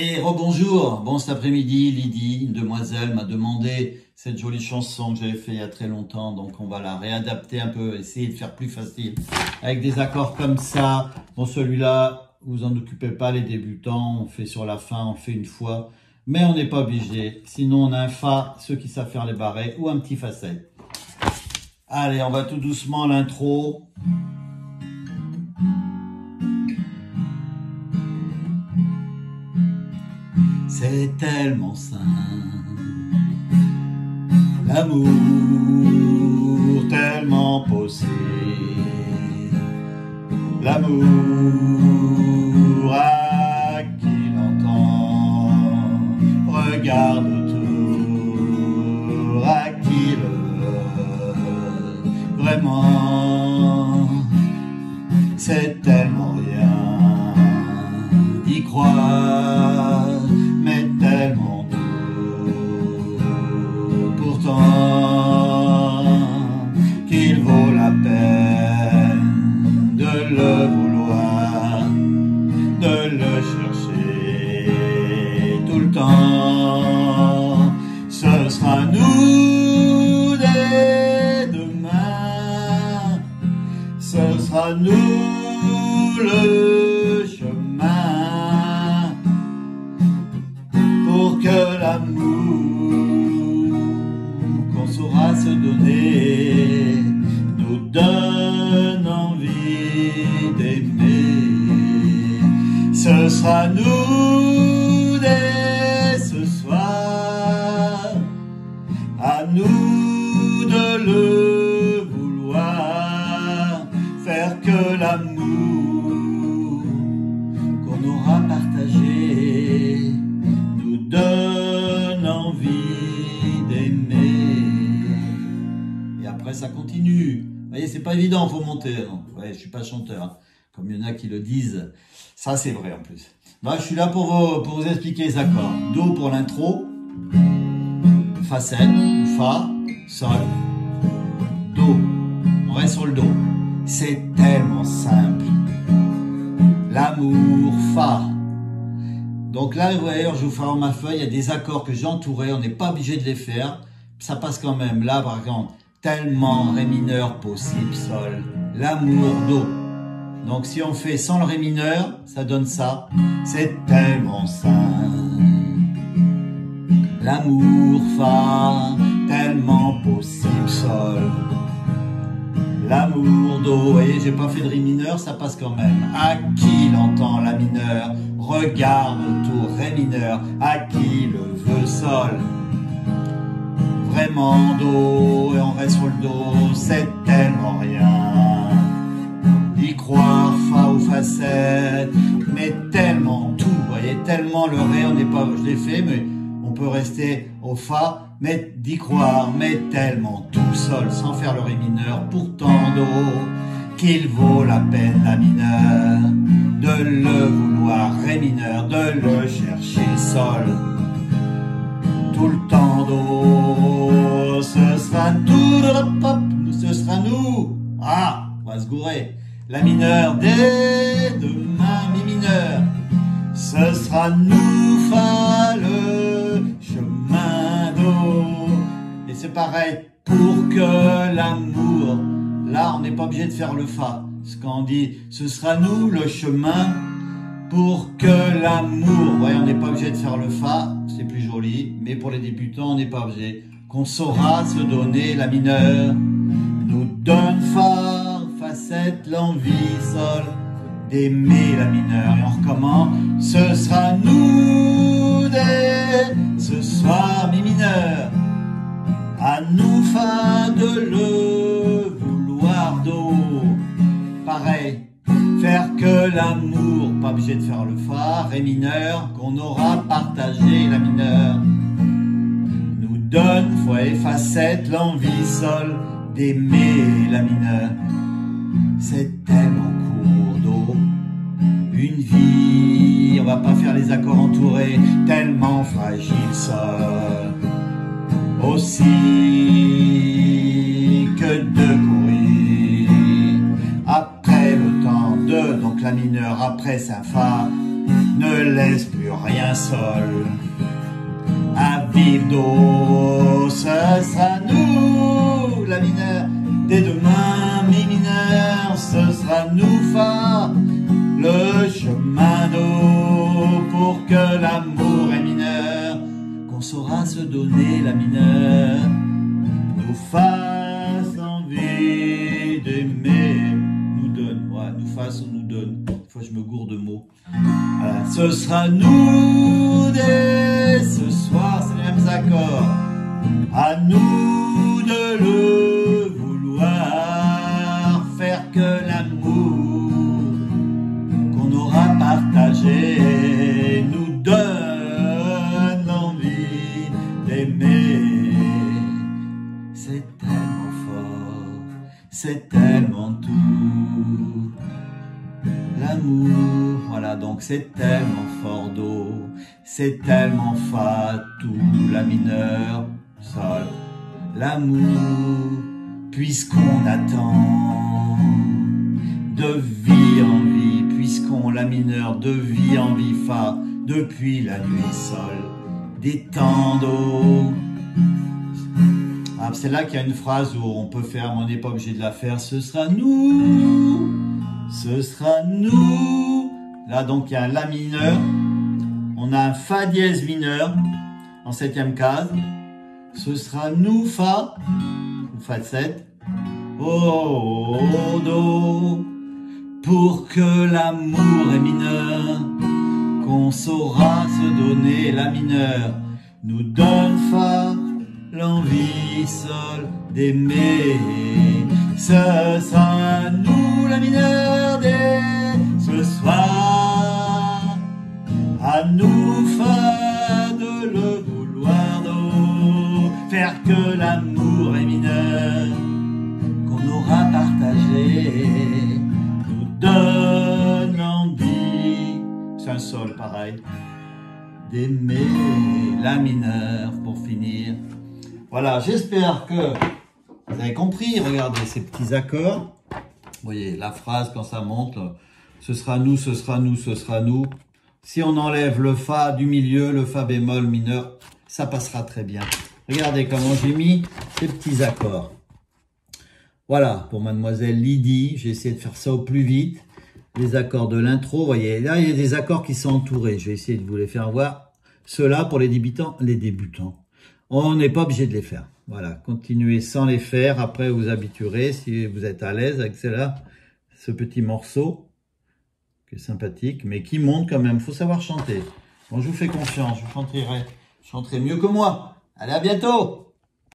Et rebonjour, bon cet après-midi, Lydie, une demoiselle, m'a demandé cette jolie chanson que j'avais fait il y a très longtemps, donc on va la réadapter un peu, essayer de faire plus facile, avec des accords comme ça. Bon, celui-là, vous en occupez pas les débutants, on fait sur la fin, on fait une fois, mais on n'est pas obligé, sinon on a un Fa, ceux qui savent faire les barrés, ou un petit Fa7. Allez, on va tout doucement l'intro. C'est tellement simple, l'amour tellement possible, l'amour à qui l'entend, regarde autour, à qui le veut, vraiment, c'est tellement rien d'y croire. Tellement doux, pourtant qu'il vaut la peine de le vouloir, de le chercher tout le temps. Ce sera nous dès demain, ce sera nous le chemin. Pour que l'amour qu'on saura se donner nous donne envie d'aimer, ce sera nous dès ce soir, à nous de le vouloir, faire que l'amour qu'on aura partagé donne envie d'aimer. Et après ça continue. Vous voyez, c'est pas évident, faut monter. Non. Ouais, je suis pas chanteur, hein, comme il y en a qui le disent. Ça c'est vrai en plus. Moi, je suis là pour vous expliquer les accords. Do pour l'intro, Fa7, Fa, Sol, Do. On reste sur le Do. C'est tellement simple. L'amour, Fa. Donc là, vous voyez, je vous ferai ma feuille, il y a des accords que j'ai entourés, on n'est pas obligé de les faire, ça passe quand même. Là, par exemple, tellement, Ré mineur, possible, Sol, l'amour, Do. Donc si on fait sans le Ré mineur, ça donne ça, c'est tellement simple. L'amour, Fa, tellement possible, Sol, l'amour, Do. Vous voyez, j'ai pas fait de Ré mineur, ça passe quand même. À qui l'entend la mineure? Regarde autour, Ré mineur, à qui le veut, Sol, vraiment Do, et on reste sur le Do, c'est tellement rien d'y croire, Fa ou Fa7, mais tellement tout, vous voyez, tellement le Ré, on n'est pas, je l'ai fait, mais on peut rester au Fa, mais d'y croire, mais tellement tout, Sol, sans faire le Ré mineur, pourtant Do, qu'il vaut la peine la mineure, de le vouloir, Ré mineur, de le chercher, Sol, tout le temps Do, ce sera tout de la pop, ce sera nous, ah, on va se gourer, la mineure dès demain, Mi mineur, ce sera nous, Fa, le chemin Do, et c'est pareil, pour que l'amour, là on n'est pas obligé de faire le Fa, parce qu'on dit ce sera nous le chemin pour que l'amour, voyez, on n'est pas obligé de faire le Fa, c'est plus joli, mais pour les débutants on n'est pas obligé, qu'on saura se donner la mineure, nous donne Fa, Fa7, l'envie, Sol, d'aimer la mineure, et on recommence, ce sera nous dès ce soir, Mi mineur, à nous Fa de le vouloir, Do, pareil, faire que l'amour, pas obligé de faire le Fa, Ré mineur, qu'on aura partagé la mineure, nous donne, voyez, Fa7, l'envie, Sol, d'aimer la mineure, c'est tellement court, Do, une vie, on va pas faire les accords entourés, tellement fragile, Sol, aussi que de courir après le temps de, donc la mineure après c'est un Fa, ne laisse plus rien seul. À vivre d'eau, ce sera nous, la mineure. Dès demain, mi mineur, ce sera nous, fa, le chemin d'eau, pour que l'amour est mineur, qu'on saura se donner, la mineure, nous fasse envie d'aimer, nous donne, ouais, nous fasse, on nous donne. Des fois, je me gourde de mots. Voilà. Ce sera nous dès ce soir, c'est les mêmes accords. À nous de le vouloir, faire que l'amour qu'on aura partagé nous donne l'envie d'aimer. C'est tellement fort, c'est tellement tout. L'amour, voilà, donc c'est tellement fort d'eau, c'est tellement fa, tout, la mineure, sol, l'amour, puisqu'on attend de vie en vie, puisqu'on, la mineure, de vie en vie, fa, depuis la nuit, sol, des temps d'eau. Ah, c'est là qu'il y a une phrase où on peut faire, mais on n'est pas obligé de la faire, ce sera nous. Ce sera nous. Là, donc, il y a un La mineur. On a un Fa dièse mineur en septième case. Ce sera nous, Fa. Ou Fa de 7. Oh, Do. Pour que l'amour est mineur, qu'on saura se donner, la mineure nous donne Fa, l'envie, Sol, d'aimer. Ce sera nous, la mineure, dès ce soir. À nous, Fa, de le vouloir, d'eau, faire que l'amour est mineur, qu'on aura partagé, nous donne envie. C'est un sol, pareil, d'aimer, la mineure, pour finir. Voilà, j'espère que vous avez compris. Regardez ces petits accords. Vous voyez, la phrase, quand ça monte, ce sera nous, ce sera nous, ce sera nous. Si on enlève le Fa du milieu, le Fa bémol mineur, ça passera très bien. Regardez comment j'ai mis ces petits accords. Voilà, pour mademoiselle Lydie, j'ai essayé de faire ça au plus vite. Les accords de l'intro, vous voyez, là, il y a des accords qui sont entourés. Je vais essayer de vous les faire voir. Ceux-là, pour les débutants. On n'est pas obligé de les faire. Voilà, continuez sans les faire. Après, vous habituerez si vous êtes à l'aise avec celle-là. Ce petit morceau, qui est sympathique, mais qui monte quand même. Il faut savoir chanter. Bon, je vous fais confiance. Je chanterai mieux que moi. Allez, à bientôt!